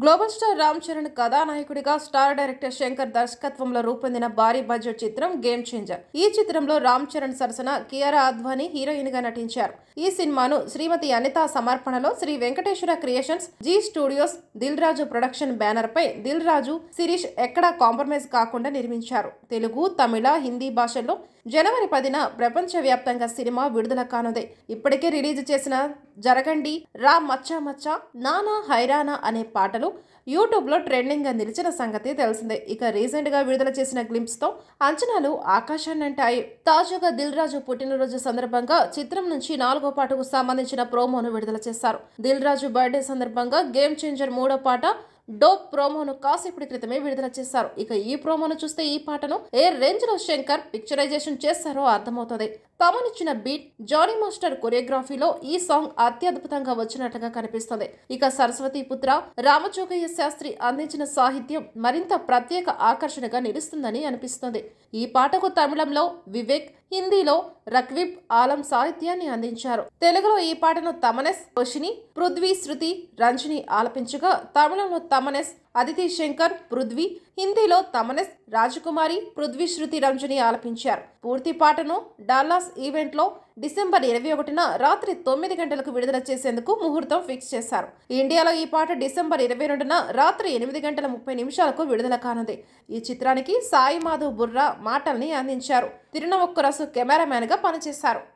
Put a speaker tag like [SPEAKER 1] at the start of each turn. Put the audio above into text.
[SPEAKER 1] Global star Ram Charan కథానాయకుడిగా star director Shankar దర్శకత్వంలో రూపొందిన భారీ బడ్జెట్ చిత్రం గేమ్ చేంజర్. ఈ చిత్రంలో రామ్ చరణ్ సరసన కియారా అద్వానీ హీరోయిన్ గా నటించారు. ఈ సినిమాను శ్రీమతి అనిత సమర్పణలో Sri Venkateswara creations, Zee studios, Dil Raju production banner పై దిల్ రాజు, శిరీష్ ఎక్కడా కాంప్రమైజ్ కాకుండా నిర్మించారు. తెలుగు, తమిళ, హిందీ భాషల్లో జనవరి 10న ప్రపంచవ్యాప్తంగా సినిమా విడుదల కానుంది. ఇప్పటికే రిలీజ్ చేసిన జరగండి, రా మచ్చా మచ్చా, నానా హైరానా అనే పాటలు యూట్యూబ్ లో ట్రెండింగ్ గా నిలిచిన సంగతి తెలిసిందే. ఇక రీసెంట్ గా విడుదల చేసిన గ్లింప్స్ తో అంచనాలు ఆకాశాన్నంటాయి. తాజాగా దిల్ రాజు పుట్టినరోజు సందర్భంగా చిత్రం నుంచి 4వ పాటకు సంబంధించిన ప్రోమోను విడుదల చేశారు. దిల్ రాజు బర్త్డే సందర్భంగా గేమ్ చేంజర్ 3వ పాట డోప్ ప్రోమోను కాసేపటి క్రితమే విడుదల చేశారు. ఇక ఈ ప్రోమోను చూస్తే ఈ పాటను ఏ రేంజ్ లో శంకర్ పిక్చరైజేషన్ చేస్తారో అర్థమవుతుంది. తమనిచ్చిన బీట్, జానీ మాస్టర్ కొరియోగ్రఫీలో ఈ సాంగ్ అత్యద్భుతంగా వచ్చినట్లుగా కనిపిస్తుంది. ఇక సరస్వతి పుత్ర రామజోగయ్య శాస్త్రి అందించిన సాహిత్యం మరింత ప్రత్యేక ఆకర్షణగా నిలుస్తుందని అనిపిస్తుంది. ఈ పాటకు తమిళంలో వివేక్, హిందీలో రక్విబ్ ఆలం సాహిత్యాన్ని అందించారు. తెలుగులో ఈ పాటను తమనెస్, రోషిని, పృథ్వీ, శృతి, రంజని ఆలపించగా తమిళంలో తమనెస్, అదితి శంకర్, పృథ్వీ, హిందీలో తమనెస్, రాజకుమారి, పృథ్వీ, శృతి, రంజని ఆలపించారు. పూర్తి పాటను డాల్లాస్ ఈవెంట్ లో డిసెంబర్ 21న రాత్రి 9 గంటలకు విడుదల చేసేందుకు ముహూర్తం ఫిక్స్ చేశారు. ఇండియాలో ఈ పాట డిసెంబర్ 22న రాత్రి 8:30 విడుదల కానుంది. ఈ చిత్రానికి సాయి మాధవ్ బుర్రా మాటల్ని అందించారు. తిరునవొక్కరసు కెమెరామ్యాన్ గా పనిచేశారు.